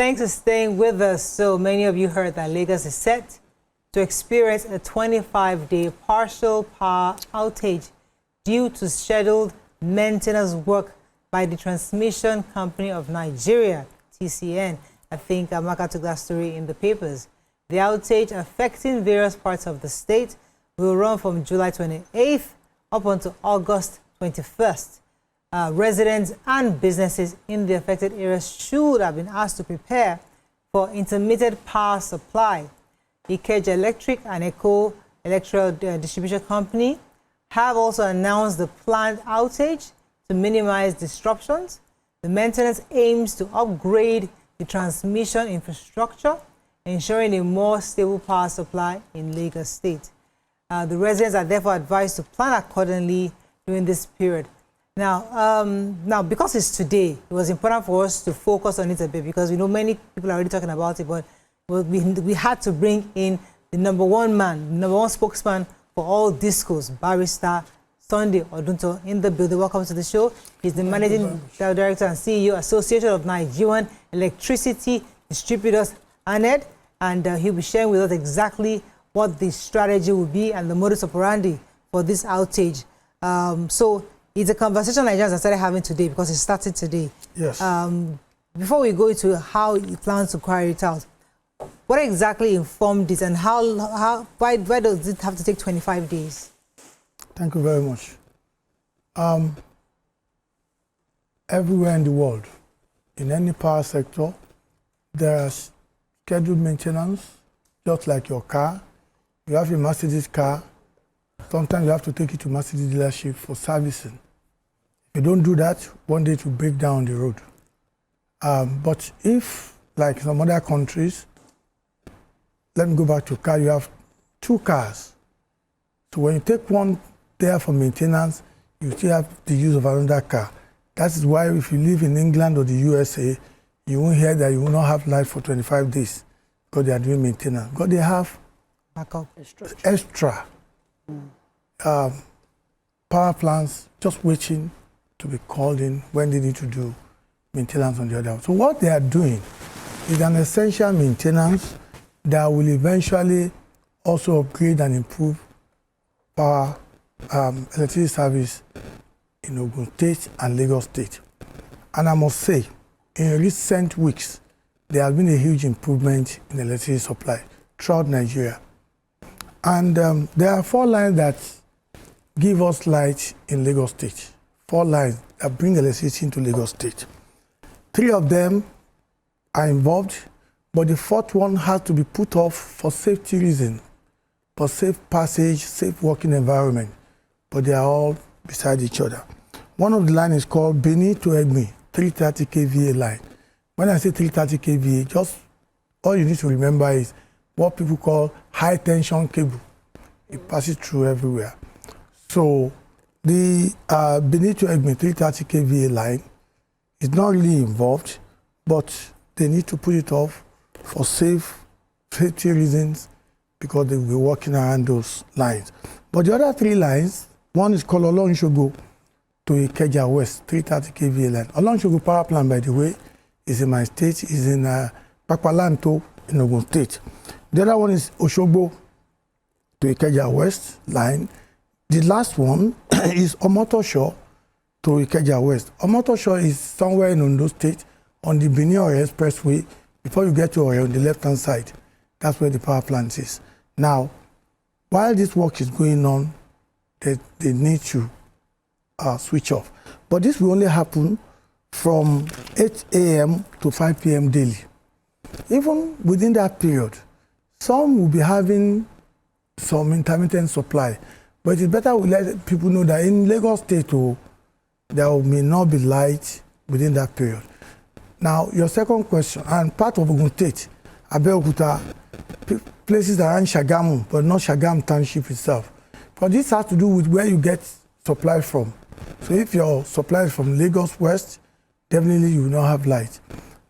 Thanks for staying with us. So many of you heard that Lagos is set to experience a 25-day partial power outage due to scheduled maintenance work by the Transmission Company of Nigeria, TCN. I think Amaka took that story in the papers. The outage affecting various parts of the state will run from July 28th up until August 21st. Residents and businesses in the affected areas should have been asked to prepare for intermittent power supply. Ikeja Electric and Ikeja Electric Distribution Company have also announced the planned outage to minimize disruptions. The maintenance aims to upgrade the transmission infrastructure, ensuring a more stable power supply in Lagos State. The residents are therefore advised to plan accordingly during this period. Now, because it's today, it was important for us to focus on it a bit because we know many people are already talking about it, but we had to bring in the number one spokesman for all discos, Barrister Sunday Odunto, in the building. Welcome to the show. He's the Managing Director and CEO, Association of Nigerian Electricity Distributors, ANED, and he'll be sharing with us exactly what the strategy will be and the modus operandi for this outage. So it's a conversation Nigerians are started having today because it started today. Yes. Before we go into how you plan to carry it out, what exactly informed this and why does it have to take 25 days? Thank you very much. Everywhere in the world, in any power sector, there's scheduled maintenance, just like your car. You have a Mercedes car, sometimes you have to take it to Mercedes dealership for servicing. If you don't do that, one day it will break down the road. But if, like some other countries, let me go back to car, you have two cars. So when you take one there for maintenance, you still have the use of another car. That is why if you live in England or the USA, you won't hear that you will not have light for 25 days because they are doing maintenance. Because they have Backup. Extra power plants just waiting to be called in when they need to do maintenance on the other one. So what they are doing is an essential maintenance that will eventually also upgrade and improve power electricity service in Ogun State and Lagos State. And I must say, in recent weeks, there has been a huge improvement in electricity supply throughout Nigeria. And there are 4 lines that give us light in Lagos State. 4 lines that bring electricity into Lagos State. 3 of them are involved, but the 4th one has to be put off for safety reasons, for safe passage, safe working environment. But they are all beside each other. One of the lines is called Benin to Egmi, 330 kVA line. When I say 330 kVA, just all you need to remember is what people call high tension cable. It passes through everywhere. So the Benin to Egmi 330 kVA line is not really involved, but they need to put it off for safety reasons because they will be working around those lines. But the other 3 lines, one is called Olorunshogo to Ikeja West, 330 kVA line. Olorunshogo power plant, by the way, is in my state, is in Pakwalanto in Ogun State. The other one is Oshogbo to Ikeja West line. The last one is Omotosho to Ikeja West. Omotosho is somewhere in Ondo State on the Benin-Ore Expressway. Before you get to Ore on the left-hand side, that's where the power plant is. Now, while this work is going on, they need to switch off. But this will only happen from 8 a.m. to 5 p.m. daily. Even within that period, some will be having some intermittent supply. But it's better we let people know that in Lagos State, there may not be light within that period. Now, your second question, and part of Ogun State, Abeokuta, places around Shagamu, but not Shagamu Township itself. But this has to do with where you get supply from. So if your supply is from Lagos West, definitely you will not have light.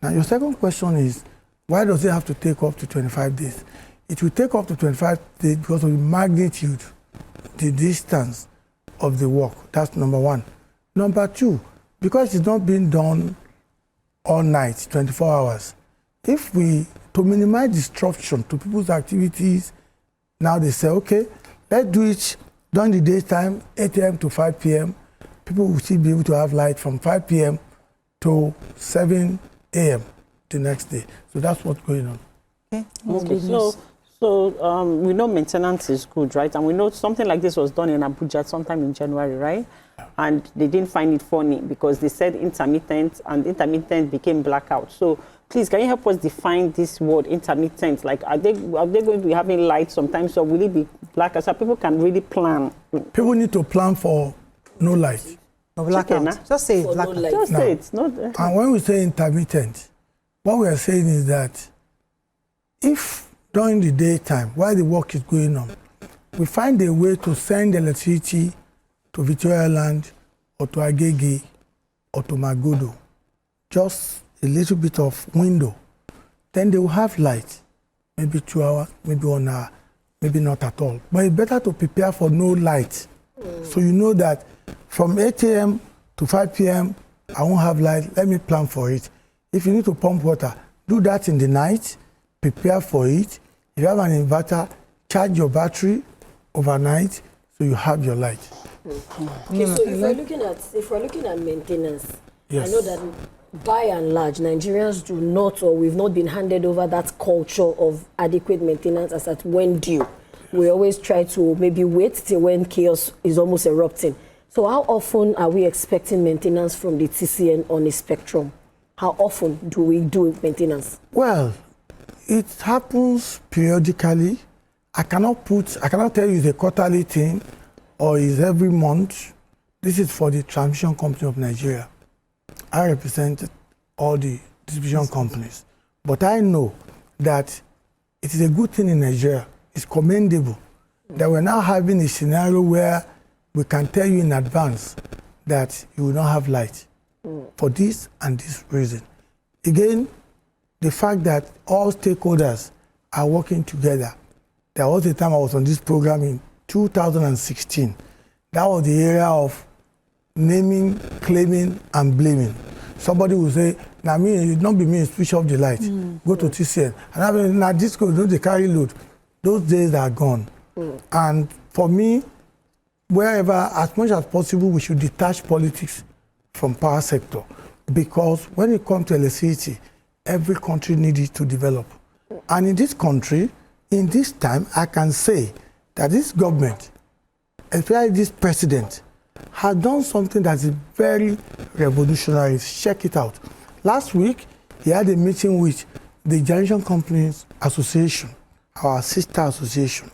Now, your second question is, why does it have to take up to 25 days? It will take up to 25 days because of the magnitude, the distance of the work. That's number one. Number two, because it's not being done all night, 24 hours, if we, to minimize disruption to people's activities, now they say, okay, let's do it during the daytime, 8 a.m. to 5 p.m. People will still be able to have light from 5 p.m. to 7 a.m. the next day. So that's what's going on. Okay. Okay. So we know maintenance is good, right? And we know something like this was done in Abuja sometime in January, right? And they didn't find it funny because they said intermittent, and intermittent became blackout. So please, can you help us define this word intermittent? Like, are they going to be having light sometimes, or will it be blackout? So people can really plan. People need to plan for no light. No blackout. Just say For blackout. no light. Just say it's not. And when we say intermittent, what we are saying is that if during the daytime, while the work is going on, we find a way to send electricity to Victoria Land or to Agege or to Magodo, just a little bit of window, then they will have light, maybe 2 hours, maybe 1 hour, maybe not at all. But it's better to prepare for no light. So you know that from 8 a.m. to 5 p.m., I won't have light, let me plan for it. If you need to pump water, do that in the night, prepare for it. If you have an inverter, charge your battery overnight so you have your light. Okay, so if we're looking at maintenance, Yes. I know that by and large, Nigerians do not, or we've not been handed over that culture of adequate maintenance as at when due. We always try to maybe wait till when chaos is almost erupting. So how often are we expecting maintenance from the TCN on a spectrum? How often do we do maintenance? Well, it happens periodically. I cannot tell you it's a quarterly thing or it's every month. This is for the Transmission Company of Nigeria. I represent all the distribution companies. But I know that it is a good thing in Nigeria. It's commendable that we're now having a scenario where we can tell you in advance that you will not have light for this and this reason. Again, the fact that all stakeholders are working together. There was a time I was on this program in 2016. That was the era of naming, claiming, and blaming. Somebody will say, "Now me, it not be me, switch off the light, go to TCN." And I mean, now this go, don't they carry load? Those days are gone. And for me, wherever, as much as possible, we should detach politics from power sector, because when it comes to electricity, every country needs to develop. And in this country, in this time, I can say that this government, especially this president, has done something that is very revolutionary. Check it out. Last week, he had a meeting with the Generation Companies Association, our sister association,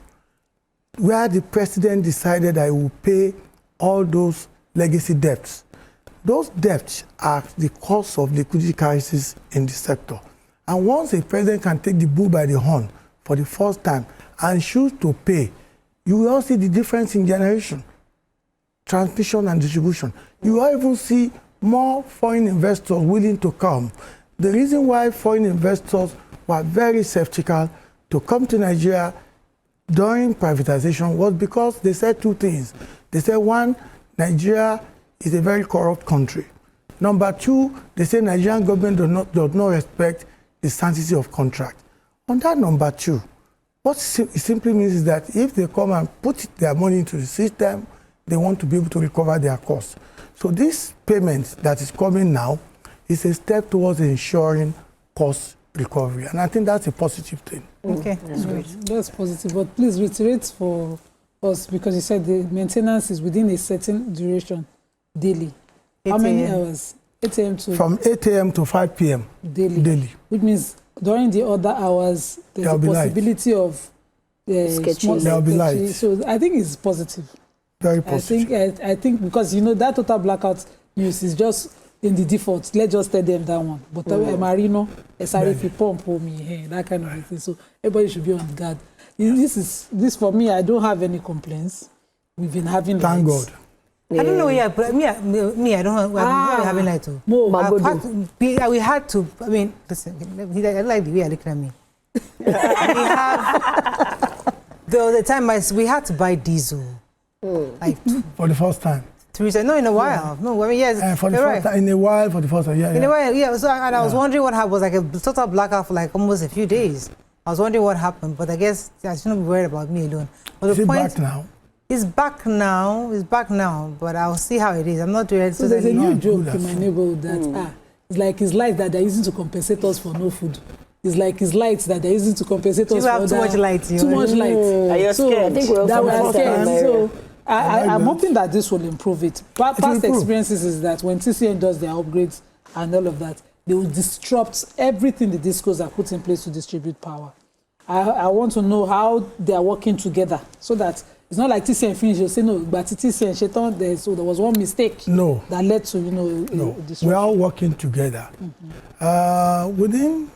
where the president decided that he will pay all those legacy debts. Those debts are the cause of liquidity crisis in the sector. And once a president can take the bull by the horn for the first time and choose to pay, you will all see the difference in generation, transmission and distribution. You will even see more foreign investors willing to come. The reason why foreign investors were very skeptical to come to Nigeria during privatization was because they said two things. They said, one, Nigeria is a very corrupt country. Number two, they say Nigerian government does not respect the sanctity of contract. On that number two, what it simply means is that if they come and put their money into the system, they want to be able to recover their costs. So this payment that is coming now is a step towards ensuring cost recovery. And I think that's a positive thing. Okay. That's great. That's positive. But please reiterate for us, because you said the maintenance is within a certain duration daily. How many hours? 8 a.m. to... From 8 a.m. to 5 p.m. daily. Which means during the other hours, there's a possibility of small There'll be light. So I think it's positive. Very positive. I think because, you know, that total blackout news is just in the default. Let's just tell them that one. But Marino, SRF pump me, that kind of thing. So everybody should be on guard. This for me, I don't have any complaints. We've been having Thank lights. God. I don't know. Yeah, but me, I don't know. We're having light too. We had to. I mean, listen. I like the way you're looking at me. There was a time we had to buy diesel, like for the first time. Teresa, no, in a while. No, I mean, yes, for the you're first right. time, in a while, for the first time, In a while, yeah. So, and I was wondering what happened. It was like a total blackout for like almost a few days. I was wondering what happened, but I guess I shouldn't be worried about me alone. But Is the it point, back now? It's back now. It's back now. But I'll see how it is. I'm not doing it. So there's a new joke good in my at neighborhood that it's like his lights that they're using to compensate us for no food. It's like his lights that they're using to compensate us You for have too much light. too much light. Are you So scared? I think we're that also we're scared. scared. So I'm hoping that this will improve it. Past improve. experiences is that when TCN does their upgrades and all of that, they will disrupt everything the discos are put in place to distribute power. I want to know how they are working together so that it's not like TCN finished, you say no, but TCN Shetan, there was one mistake that led to, No, disruption. we are working together. Within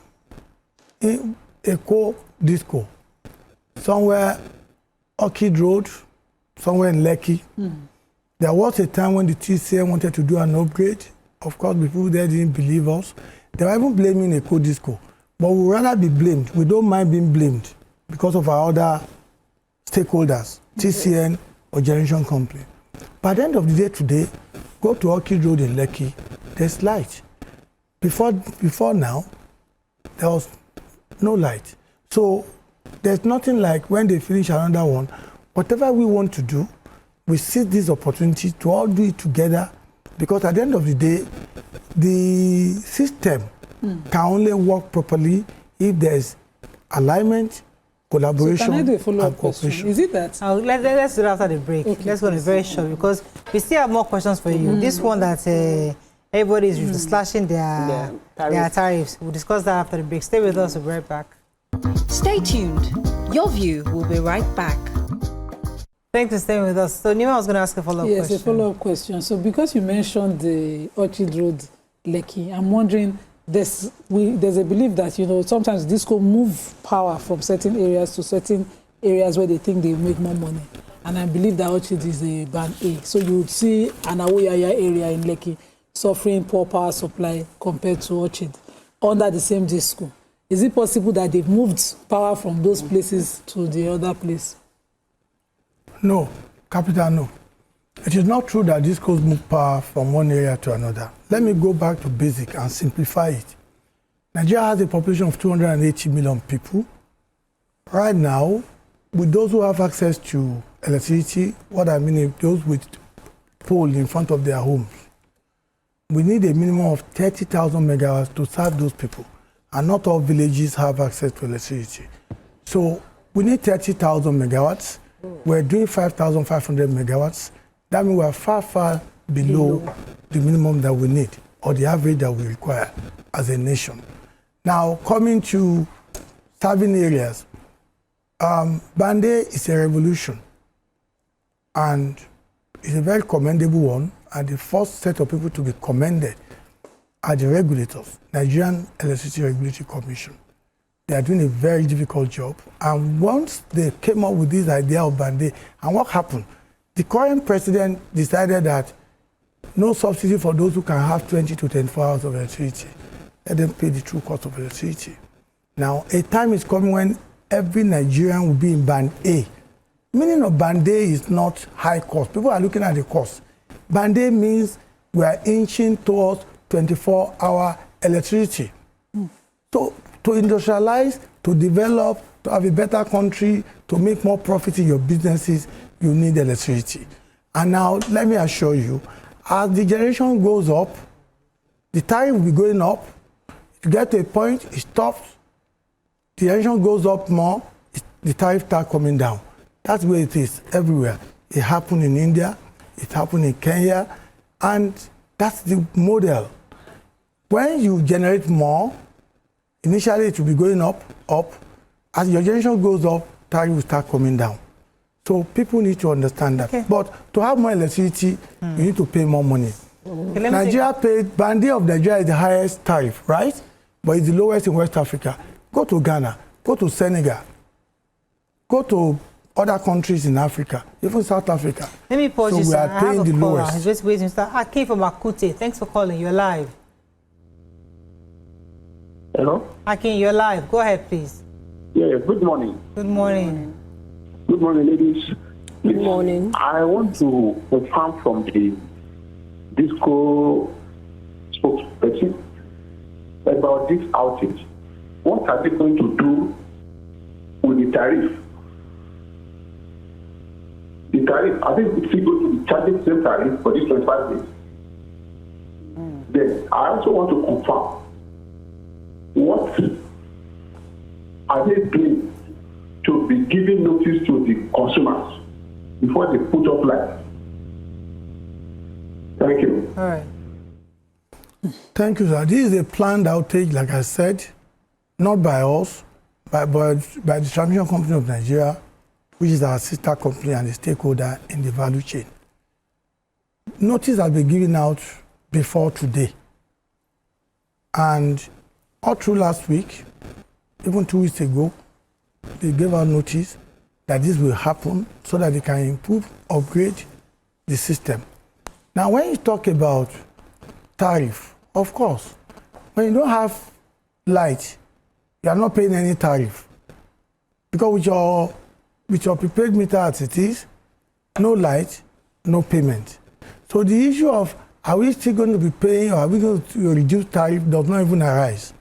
Eco Disco, somewhere Orchid Road, somewhere in Lekki, there was a time when the TCN wanted to do an upgrade. Of course, people there didn't believe us. They were even blaming Eco Disco. But we would rather be blamed. We don't mind being blamed because of our other stakeholders, TCN or generation company. By the end of the day today, go to Orchid Road in Lekki, there's light. Before now, there was no light. So there's nothing like when they finish another one, whatever we want to do, we seize this opportunity to all do it together, because at the end of the day, the system can only work properly if there's alignment, collaboration, So can I do a and follow-up question? cooperation. Is it that? Let's do it after the break. Okay. Let's go on a very short because we still have more questions for you. This one that everybody is slashing their tariffs. We'll discuss that after the break. Stay with us. We'll be right back. Stay tuned. Your View will be right back. Thanks for staying with us. So Nima was going to ask a follow-up Yes, question. a follow-up question. So because you mentioned the Orchid Road, Lekki, I'm wondering, there's a belief that, sometimes disco move power from certain areas to certain areas where they think they make more money. And I believe that Orchid is a band A. So you would see an Awoyaya area in Lekki suffering poor power supply compared to Orchid under the same disco. Is it possible that they've moved power from those places to the other place? No, capital no. It is not true that discos move power from one area to another. Let me go back to basic and simplify it. Nigeria has a population of 280 million people. Right now, with those who have access to electricity, what I mean is those with pole in front of their homes, we need a minimum of 30,000 megawatts to serve those people. And not all villages have access to electricity. So we need 30,000 megawatts. We're doing 5,500 megawatts. That means we're far, far below the minimum that we need or the average that we require as a nation. Now, coming to serving areas, Band A is a revolution, and it's a very commendable one, and the first set of people to be commended are the regulators, Nigerian Electricity Regulatory Commission. They are doing a very difficult job, and once they came up with this idea of Band A, and what happened? The current president decided that no subsidy for those who can have 20 to 24 hours of electricity. Let them pay the true cost of electricity. Now, a time is coming when every Nigerian will be in Band A. Meaning of Band A is not high cost. People are looking at the cost. Band A means we are inching towards 24-hour electricity. So to industrialize, to develop, to have a better country, to make more profit in your businesses, you need electricity. And now, let me assure you, as the generation goes up, the tariff will be going up. You get to a point, it stops. The generation goes up more, the tariff starts coming down. That's where it is everywhere. It happened in India, it happened in Kenya, and that's the model. When you generate more, initially it will be going up. As your generation goes up, tariff will start coming down. So people need to understand that. Okay. But to have more electricity, you need to pay more money. Okay, Nigeria paid, Band A of Nigeria is the highest tariff, right? But it's the lowest in West Africa. Go to Ghana, go to Senegal, go to other countries in Africa, even South Africa. Let me pause so you, we sir. are I paying have the a caller. lowest. He's just waiting. Mr. Akin from Akute. Thanks for calling. You're live. Hello? Akin, you're live. Go ahead, please. Yeah, good morning. Good morning. Good morning, ladies. Good morning. I want to confirm from the DISCO spokesperson about this outage. What are they going to do with the tariff? The tariff, are they still going to be charging the same tariff for these 25 days? Then I also want to confirm, what are they doing to be giving notice to the consumers before they put up lights? Thank you. All right. Thank you, sir. This is a planned outage, like I said, not by us, but by the Transmission Company of Nigeria, which is our sister company and a stakeholder in the value chain. Notice has been given out before today. And all through last week, even 2 weeks ago, they gave out notice that this will happen so that they can improve, upgrade the system. Now, when you talk about tariff, of course, when you don't have light, you are not paying any tariff. Because with your prepaid meter as it is, no light, no payment. So the issue of are we still going to be paying or are we going to reduce tariff does not even arise.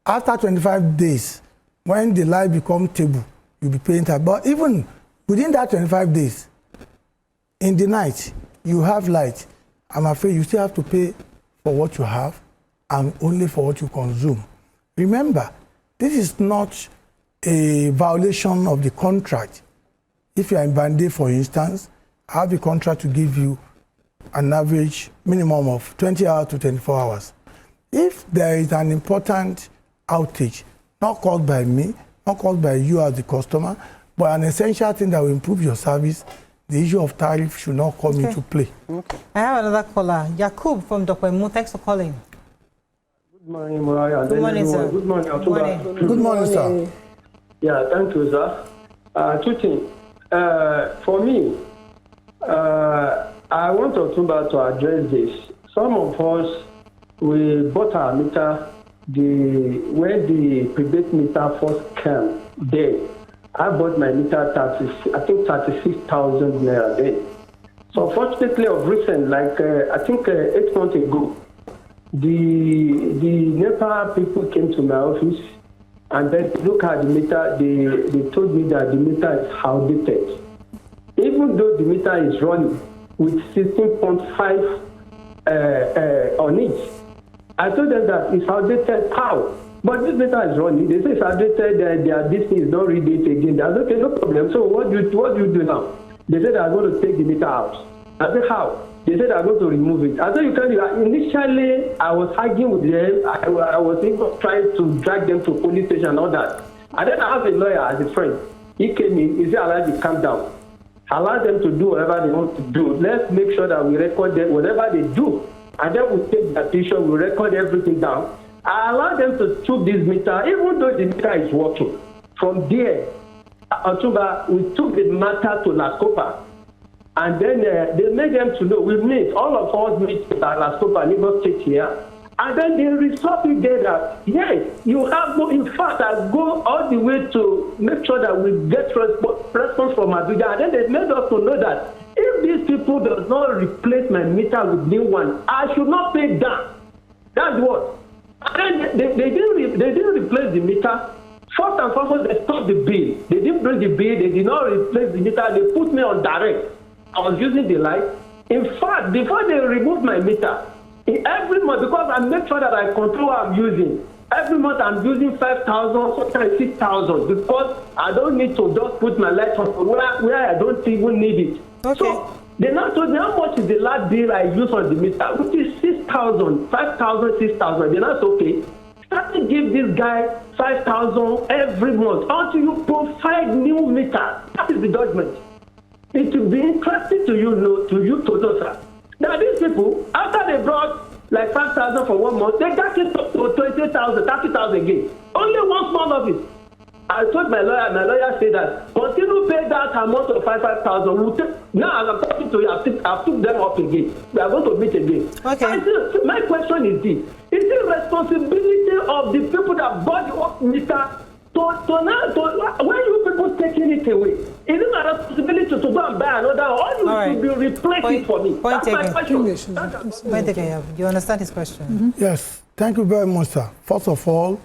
After 25 days, when the light becomes stable, you'll be paying tariff. But even within that 25 days, in the night, you have light. I'm afraid you still have to pay for what you have and only for what you consume. Remember, this is not a violation of the contract. If you are in Bande, for instance, I have a contract to give you an average minimum of 20 hours to 24 hours. If there is an important outage, not caused by me, not caused by you as the customer, but an essential thing that will improve your service, the issue of tariff should not come into play. Okay. I have another caller, Yakub from Dokwemu. Thanks for calling. Good morning, Mariah. Good morning, sir. Good morning, Good morning. Good morning, sir. Yeah, thank you, sir. Two things. For me, I want Otumba to address this. Some of us, we bought our meter when the prepaid meter first came there. I bought my meter I think 36,000 naira then. So fortunately of recent, like I think 8 months ago, the NEPA people came to my office and then look at the meter, they told me that the meter is outdated. Even though the meter is running with 16.5 on it, I told them that it's outdated. How? But this meter is running. They say it's outdated. This thing is not read it again. I said, okay, no problem. So what do you do now? They said I'm going to take the meter out. I said, how? They said I'm going to remove it. I said, you can. Initially, I was arguing with them. I was even trying to drag them to police station and all that. And then I have a lawyer as a friend. He came in. He said, allow them to calm down. Allow them to do whatever they want to do. Let's make sure that we record them, whatever they do. And then we take that picture, we record everything down. I allow them to took this meter, even though the meter is working. From there, October, we took the matter to La Copa. And then they made them to know, we meet, all of us meet at La Copa, Lagos State here. And then they resolved it there that, yes, you have no, in fact, I go all the way to make sure that we get response from Abuja. And then they made us to know that if these people does not replace my meter with new one, I should not pay that. That's what. And then they didn't replace the meter. First and foremost, they stopped the bill. They didn't bring the bill. They did not replace the meter. They put me on direct. I was using the light. In fact, before they removed my meter, every month, because I make sure that I control what I'm using. Every month I'm using 5,000, sometimes 6,000, because I don't need to just put my light on where I don't even need it. Okay. So they now told me how much is the last bill I use on the meter, which is 6,000, 5,000, 6,000. They're not okay. Start to give this guy 5,000 every month until you provide new meter. That is the judgment. It will be interesting to you to know, sir. Now these people, after they brought like 5,000 for 1 month, they got it up to 20,000, 30,000 again. Only one small of it. I told my lawyer said that continue pay that amount of 5,000. Now as I'm talking to you, I've took them up again. We are going to meet again. Okay. So my question is this: is it responsibility of the people that bought the meter to now when you people taking it away? Is it my responsibility to go and buy another, or you All right. should be replacing for me? Point That's my taken. question. English. Point taken, yeah. You understand his question? Yes, thank you very much, sir. First of all,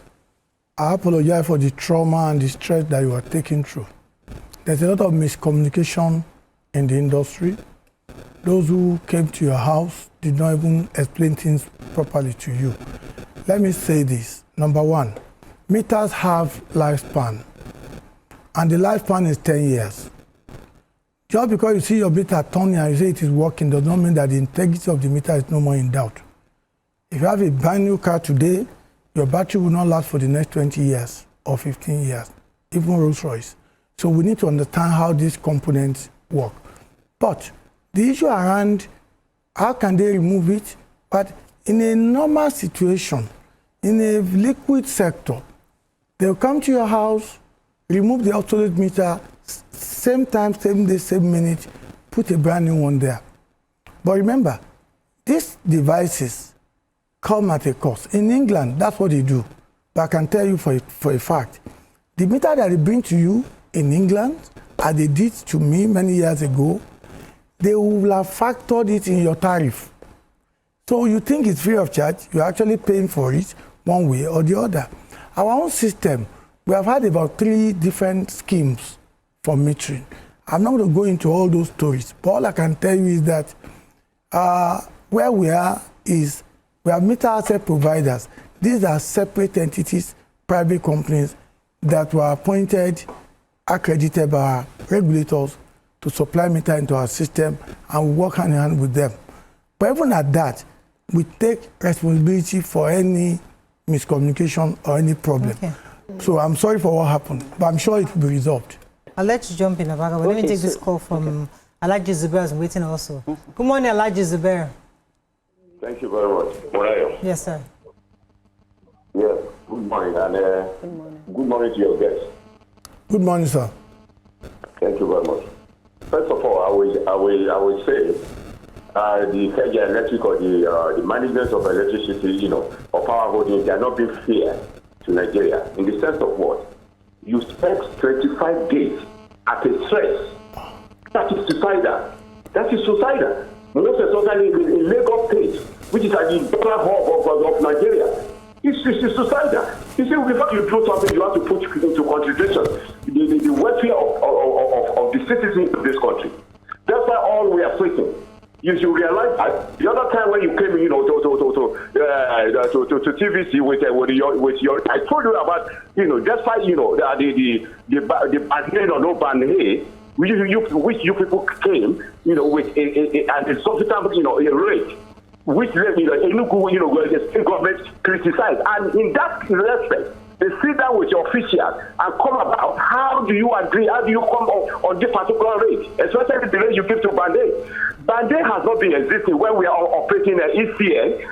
I apologize for the trauma and the stress that you are taking through. There's a lot of miscommunication in the industry. Those who came to your house did not even explain things properly to you. Let me say this. Number one, meters have lifespan, and the lifespan is 10 years. Just because you see your meter turning and you say it is working does not mean that the integrity of the meter is no more in doubt. If you have a brand new car today, your battery will not last for the next 20 years or 15 years, even Rolls-Royce. So we need to understand how these components work. But the issue around how can they remove it, but in a normal situation, in a liquid sector, they'll come to your house, remove the obsolete meter, same time, same day, same minute, put a brand new one there. But remember, these devices come at a cost. In England, that's what they do. But I can tell you for a fact, the meter that they bring to you in England, as they did to me many years ago, they will have factored it in your tariff. So you think it's free of charge, you're actually paying for it one way or the other. Our own system, we have had about 3 different schemes for metering. I'm not going to go into all those stories, but all I can tell you is that where we are is we have meter asset providers. These are separate entities, private companies that were appointed, accredited by our regulators to supply meter into our system, and we work hand in hand with them. But even at that, we take responsibility for any miscommunication or any problem. Okay. So I'm sorry for what happened, but I'm sure it will be resolved. I'll let you jump in, Abaga, but let me take this call from Ikeja Zubair. I'm waiting also. Good morning, Ikeja Zubair. Thank you very much. Morayo. Yes, sir. Yes, good morning, and good morning to your guests. Good morning, sir. Thank you very much. First of all, I will say the Ikeja Electric or the management of electricity, or power holdings, they are not being fair to Nigeria in the sense of what? You spent 25 days at a stress. That is suicidal. That is suicidal. Most especially in Lagos State, which is at the dollar hub of Nigeria. It's suicidal. You see, before you do something, you have to put into consideration the welfare of the citizens of this country. That's why all we are facing. You should realize that the other time when you came, to TVC with your, I told you about, just like the ban or no ban which you people came, with an exorbitant, a rate, which the state government criticized, and in that respect, they sit down with your officials and come about how do you agree, how do you come on this particular rate, especially the rate you give to Band-Aid. Band-Aid has not been existing when we are operating ECN,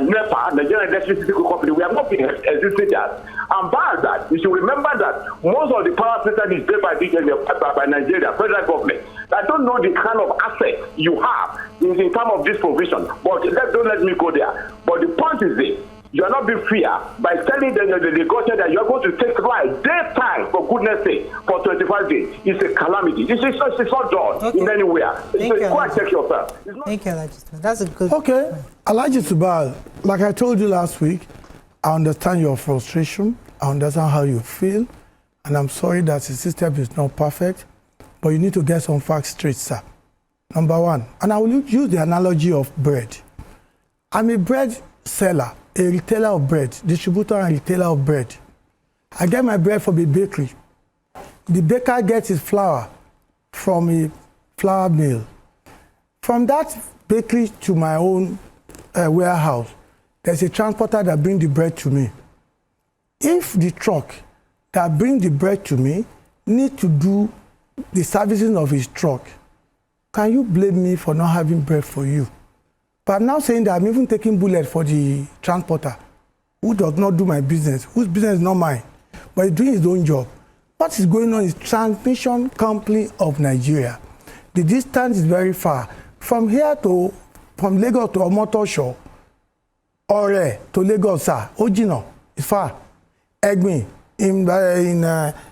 NEPA, Nigerian Electricity Company. We have not been existing that. And by that, you should remember that most of the power system is paid by Nigeria, federal government. I don't know the kind of asset you have in terms of this provision, but don't let me go there. But the point is this. You are not being fair by telling the negotiator that you are going to take life daytime, for goodness sake, for 25 days. It's a calamity. It's not done in anywhere. Go and check yourself. Thank you, Ikeja. That's a good Okay. Ikeja Zubair, like I told you last week, I understand your frustration. I understand how you feel. And I'm sorry that the system is not perfect. But you need to get some facts straight, sir. Number one, and I will use the analogy of bread. I'm a bread seller, a retailer of bread, distributor and retailer of bread. I get my bread from a bakery. The baker gets his flour from a flour mill. From that bakery to my own warehouse, there's a transporter that brings the bread to me. If the truck that brings the bread to me needs to do the servicing of his truck, can you blame me for not having bread for you? But I'm now saying that I'm even taking bullet for the transporter who does not do my business, whose business is not mine, but he's doing his own job. What is going on is Transmission Company of Nigeria. The distance is very far. From Lagos to Omotosho, Ore to Lagos, sir, Ojino is far. Egbin in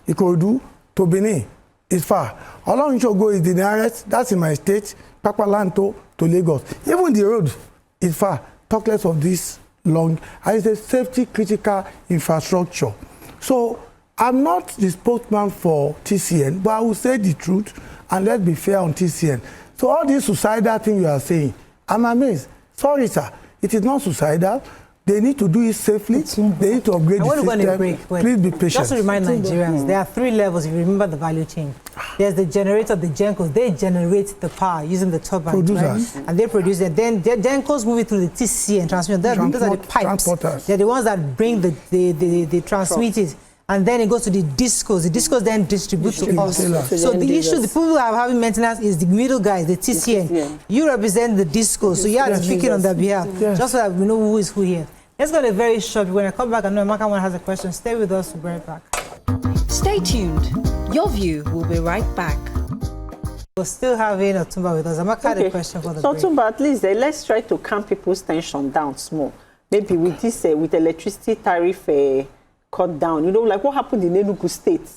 Ikorodu to Benin is far. Olorun-Shogo is the nearest, that's in my state, Papalanto to Lagos. Even the road is far, talk less of this long, and it's a safety critical infrastructure. So I'm not the spokesman for TCN, but I will say the truth, and let's be fair on TCN. So all this suicidal thing you are saying, I'm amazed. Sorry, sir, it is not suicidal. They need to do it safely. They need to upgrade the system. Please be patient. Just to remind Nigerians, there are 3 levels if you remember the value chain. There's the generator, the Gencos. They generate the power using the turbines, right? And they produce it. Then the Gencos move it through the TCN transmission. Those are the pipes. They're the ones that bring the transmit it. And then it goes to the discos. The discos then distribute to us. So the issue, the people who are having maintenance is the middle guys, the TCN. You represent the discos. So you are speaking on their behalf. Just so that we know who is who here. Let's go to a very short. When I come back, I know Amaka has a question. Stay with us. We'll be right back. Stay tuned. Your View will be right back. We're still having Otumba with us. Amaka had a question for the break. So Otumba, at least let's try to calm people's tension down small. Maybe with this, with electricity tariff cut down. You know, like what happened in Enugu State.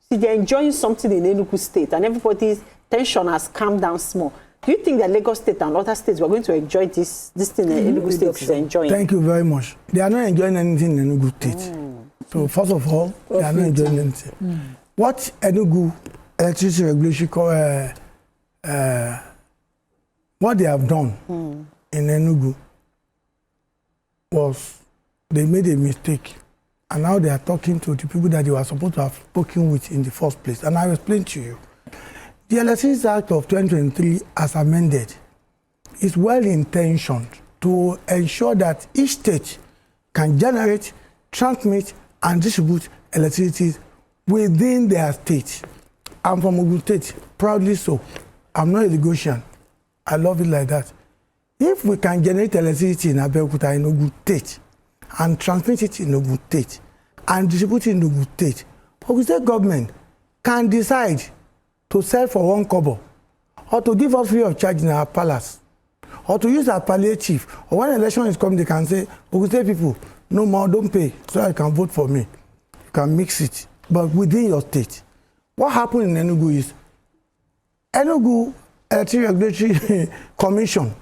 See, they're enjoying something in Enugu State, and everybody's tension has calmed down small. Do you think that Lagos State and other states were going to enjoy this thing that Enugu State is enjoying? Thank you very much. They are not enjoying anything in Enugu State. So first of all, they are not enjoying anything. What Enugu electricity regulation, what they have done in Enugu was they made a mistake. And now they are talking to the people that they were supposed to have spoken with in the first place. And I will explain to you. The Electricity Act of 2023, as amended, is well-intentioned to ensure that each state can generate, transmit, and distribute electricity within their state. I'm from Ogun State, proudly so. I'm not a Lagosian. I love it like that. If we can generate electricity in Abeokuta in Ogun State, and transmit it in Ogun State, and distribute it in Ogun State, Ogun State government can decide to sell for 1 kobo, or to give us free of charge in our palace, or to use our palliative, or when election is coming, they can say, Ogun State people, no more, don't pay, so you can vote for me. You can mix it, but within your state. What happened in Enugu is, Enugu Electric Regulatory Commission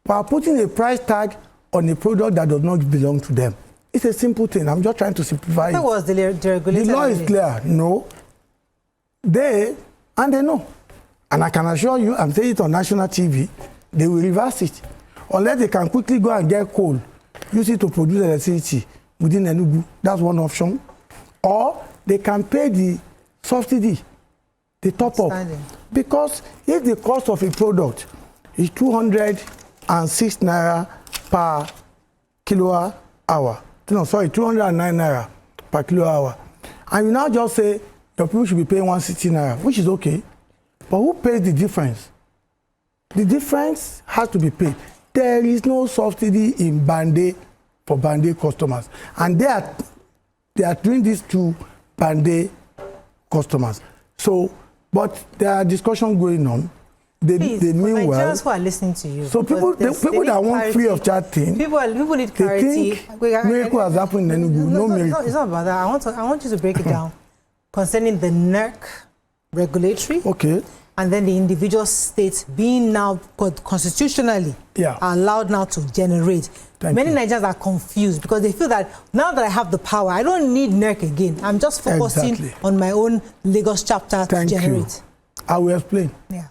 were putting a price tag on a product that does not belong to them. It's a simple thing. I'm just trying to simplify it. That was the regulator. The law is clear. No. They know. And I can assure you, I'm saying it on national TV, they will reverse it. Unless they can quickly go and get coal, use it to produce electricity within Enugu. That's one option. Or they can pay the subsidy, the top up. Because if the cost of a product is 206 naira per kilowatt hour, no, sorry, 209 naira per kilowatt hour, and you now just say your people should be paying 160 naira, which is okay, but who pays the difference? The difference has to be paid. There is no subsidy in Bande for Bande customers, and they are doing this to Bande customers. So, but there are discussions going on. They mean well. Nigerians who are listening to you. So people that want free of charge thing, people need clarity. They think miracle has happened in Enugu. No miracle. It's not about that. I want you to break it down concerning the NERC regulatory. Okay. And then the individual states being now constitutionally allowed now to generate. Many Nigerians are confused because they feel that now that I have the power, I don't need NERC again. I'm just focusing on my own Lagos chapter to generate. I will explain. Yeah.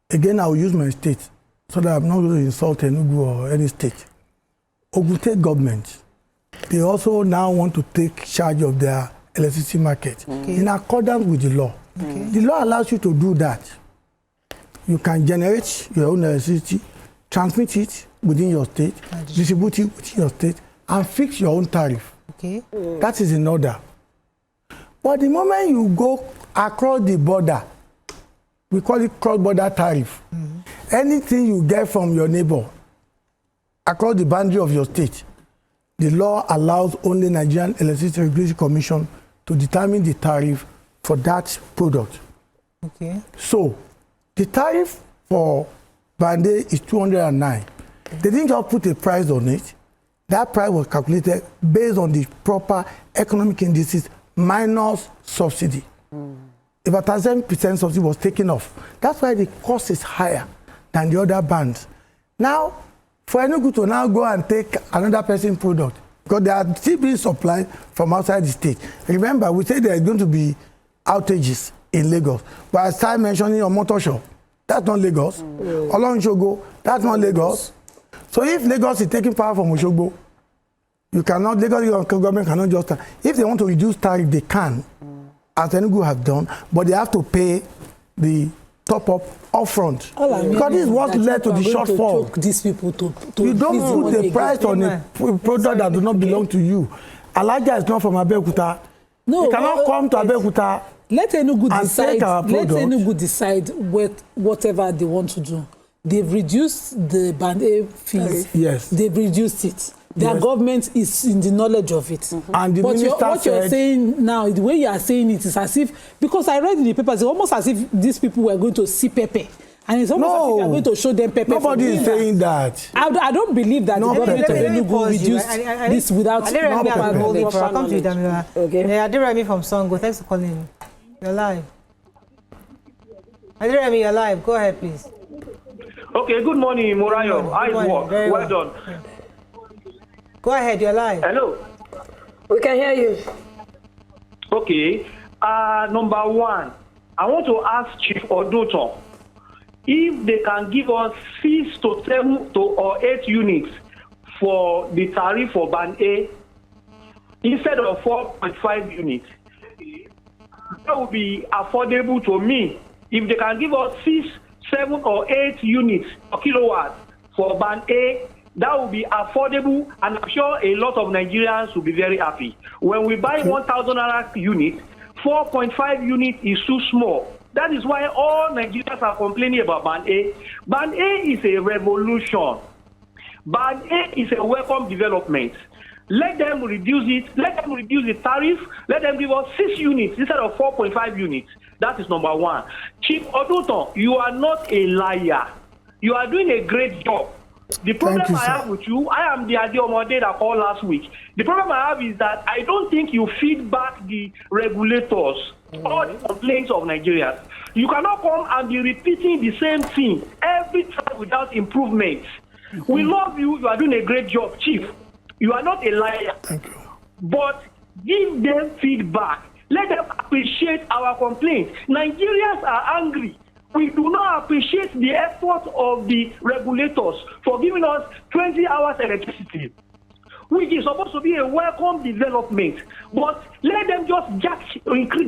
Again, I will use my state so that I'm not going to insult Enugu or any state. Ogun State government, they also now want to take charge of their electricity market in accordance with the law. The law allows you to do that. You can generate your own electricity, transmit it within your state, distribute it within your state, and fix your own tariff. That is in order. But the moment you go across the border, we call it cross-border tariff. Anything you get from your neighbor across the boundary of your state, the law allows only Nigerian Electricity Regulatory Commission to determine the tariff for that product. So, the tariff for Bande is 209. They didn't just put a price on it. That price was calculated based on the proper economic indices minus subsidy. about 10% subsidy was taken off. That's why the cost is higher than the other bands. Now, for Enugu to now go and take another person's product, because they are still being supplied from outside the state. Remember, we said there is going to be outages in Lagos. But I started mentioning your motor shop. That's not Lagos. Along Osogbo, that's not Lagos. So if Lagos is taking power from Osogbo, Lagos government cannot just, if they want to reduce tariff, they can, as Enugu have done, but they have to pay the top up upfront. Because this is what led to the shortfall. These people to you don't put the price on a product that does not belong to you. Alaja is not from Abeokuta. No, you cannot come to Abeokuta. Let Enugu decide. Let Enugu decide whatever they want to do. They've reduced the band A fees. Yes. They've reduced it. Their government is in the knowledge of it. And the but minister what you're saying now, the way you are saying it is as if, because I read in the papers, it's almost as if these people were going to see pepper. And it's almost as if you're going to show them pepper. Nobody is saying that. I don't believe that the government of Enugu will reduce this without I'll come to you, Damilola. Okay. Adiremi from Songo, thanks for calling. You're live. Adiremi, you're live. Go ahead, please. Okay, good morning, Morayo. How's work? Well done. Yeah. Go ahead, you're live. Hello. We can hear you. Okay. Number one, I want to ask Chief Oduton if they can give us 6 to 7 or 8 units for the tariff for Band A instead of 4.5 units. That would be affordable to me. If they can give us 6, 7 or 8 units per kilowatt for Band A, that will be affordable, and I'm sure a lot of Nigerians will be very happy. When we buy 1,000 naira unit, 4.5 unit is too small. That is why all Nigerians are complaining about Band A. Band A is a revolution. Band A is a welcome development. Let them reduce it. Let them reduce the tariff. Let them give us 6 units instead of 4.5 units. That is number one. Chief Oduton, you are not a liar. You are doing a great job. The problem I have with you, I am the Adeomode that called last week. The problem I have is that I don't think you feed back the regulators or the complaints of Nigerians. You cannot come and be repeating the same thing every time without improvement. We love you. You are doing a great job, Chief. You are not a liar. Thank you. But give them feedback. Let them appreciate our complaints. Nigerians are angry. We do not appreciate the effort of the regulators for giving us 20 hours electricity, which is supposed to be a welcome development. But let them just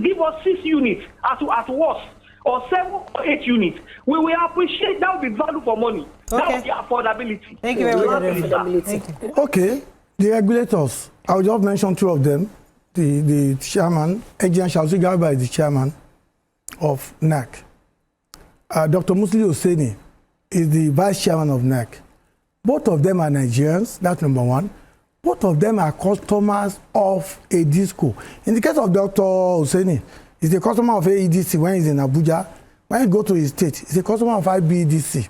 give us 6 units at worst, or 7 or 8 units. We will appreciate that. Will be value for money. That will be affordability. Thank you very much. Thank you. Okay, the regulators, I will just mention 2 of them. The chairman, Ikeja Electric is the chairman of NAC. Dr. Musli Hosseini is the vice chairman of NAC. Both of them are Nigerians, that's number one. Both of them are customers of a disco. In the case of Dr. Hosseini, he's a customer of AEDC when he's in Abuja. When he goes to his state, he's a customer of IBEDC.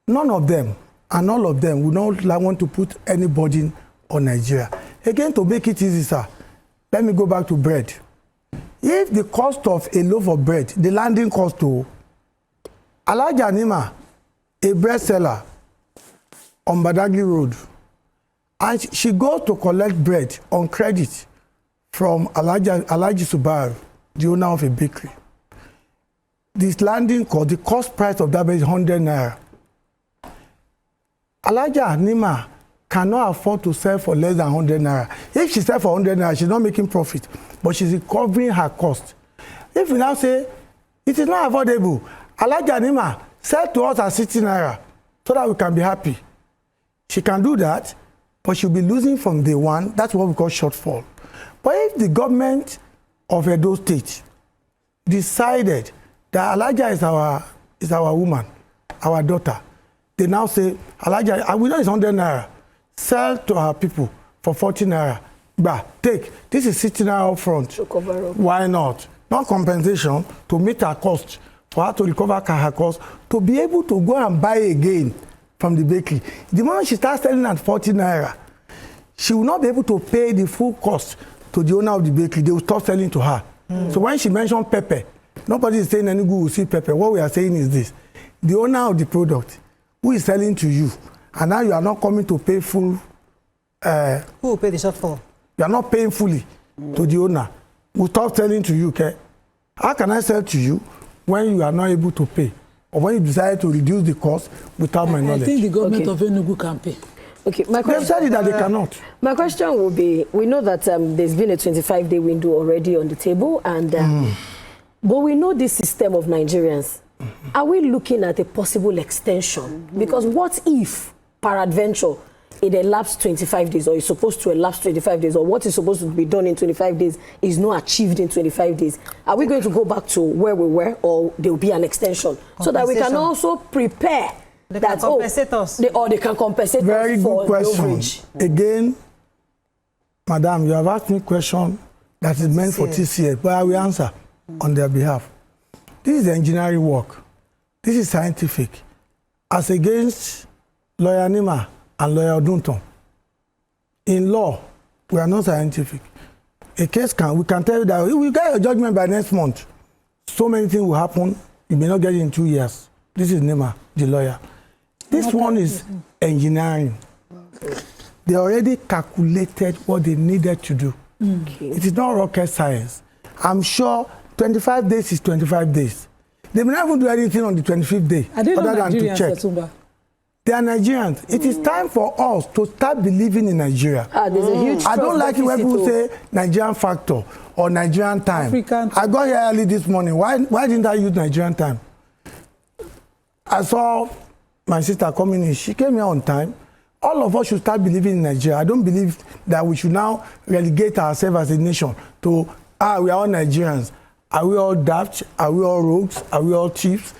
None of them, and all of them, would not want to put any burden on Nigeria. Again, to make it easy, sir, let me go back to bread. If the cost of a loaf of bread, the landing cost to Alaja Nima, a bread seller on Badagry Road, and she goes to collect bread on credit from Alaji Subaru, the owner of a bakery. This landing cost, the cost price of that bread is 100 naira. Alaja Nima cannot afford to sell for less than 100 naira. If she sells for 100 naira, she's not making profit, but she's recovering her cost. If we now say it is not affordable, Alaja Nima, sell to us at 60 naira so that we can be happy. She can do that, but she'll be losing from day one. That's what we call shortfall. But if the government of Edo State decided that Alaja is our woman, our daughter, they now say, Alaja, we know it's 100 naira. Sell to our people for 40 naira. But take, this is 60 naira up front. Why not? Not compensation to meet her cost, for her to recover her cost, to be able to go and buy again from the bakery. The moment she starts selling at 40 naira, she will not be able to pay the full cost to the owner of the bakery. They will stop selling to her. So when she mentioned pepper, nobody is saying any good will see pepper. What we are saying is this: the owner of the product, who is selling to you, and now you are not coming to pay full. Who will pay the shortfall? You are not paying fully to the owner. We'll stop selling to you, okay? How can I sell to you when you are not able to pay? Or when you decide to reduce the cost without my knowledge? I think the government of Enugu can pay. Okay, my question. They've said that they cannot. My question will be: we know that there's been a 25-day window already on the table, and but we know this system of Nigerians. Are we looking at a possible extension? Because what if, peradventure, it elapsed 25 days, or is supposed to elapse 25 days, or what is supposed to be done in 25 days is not achieved in 25 days? Are we going to go back to where we were, or there will be an extension so that we can also prepare? They can compensate us. They can compensate Very us for good question. overage. Again, Madam, you have asked me a question that is meant for TCS, but I will answer on their behalf. This is engineering work. This is scientific. As against Lawyer Nima and Lawyer Odunton, in law, we are not scientific. A case we can tell you that we get a judgment by next month. So many things will happen. You may not get it in 2 years. This is Nima, the lawyer. This one is engineering. They already calculated what they needed to do. It is not rocket science. I'm sure 25 days is 25 days. They may not even do anything on the 25th day other than to check. They are Nigerians. It is time for us to start believing in Nigeria. There's a huge I don't like it when people say Nigerian factor or Nigerian time. African. I got here early this morning. Why didn't I use Nigerian time? I saw my sister coming in. She came here on time. All of us should start believing in Nigeria. I don't believe that we should now relegate ourselves as a nation to, we are all Nigerians. Are we all daft? Are we all rogues? Are we all thieves?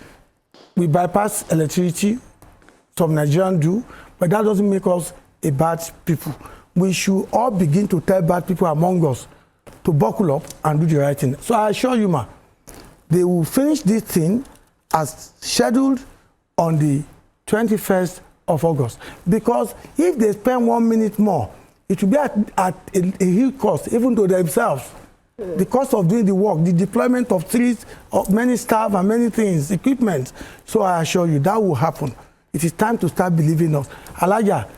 We bypass electricity. Some Nigerians do, but that doesn't make us a bad people. We should all begin to tell bad people among us to buckle up and do the right thing. So I assure you, ma, they will finish this thing as scheduled on the 21st of August. Because if they spend 1 minute more, it will be at a huge cost, even to themselves. The cost of doing the work, the deployment of trees, of many staff and many things, equipment. So I assure you, that will happen. It is time to start believing us. Alaja,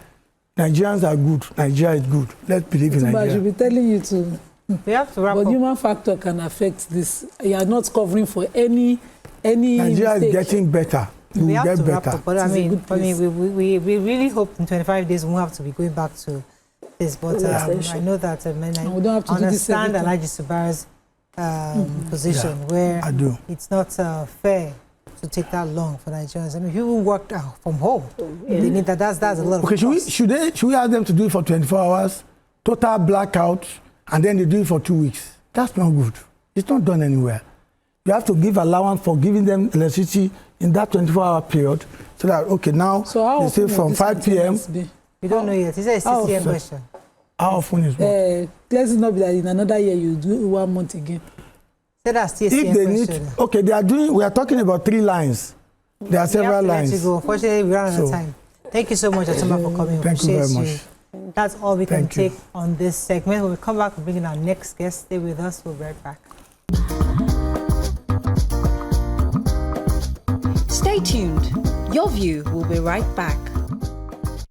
Nigerians are good. Nigeria is good. Let's believe in Nigeria. I should be telling you to. We have to wrap up. But human factor can affect this. You are not covering for any Nigeria mistake. is getting better. We have get to wrap better. up. But I mean, we really hope in 25 days we won't have to be going back to this. But I know that we don't have to understand Alhaji Subara's position where it's not fair to take that long for Nigerians. I mean, people worked from home. They need that. That's a lot of cost. Should we ask them to do it for 24 hours, total blackout, and then they do it for 2 weeks? That's not good. It's not done anywhere. You have to give allowance for giving them electricity in that 24-hour period, so that now they say from 5 p.m. We don't know yet. It's a 6 a.m. question. How often is what? Let's not be that in another year you do 1 month again. That's if they need, they are doing. We are talking about 3 lines. There are several lines. Unfortunately, we ran out of time. Thank you so much, Atuma, for coming. Thank you very much. That's all we can take on this segment. When we come back, we'll bring in our next guest. Stay with us. We'll be right back. Stay tuned. Your View will be right back.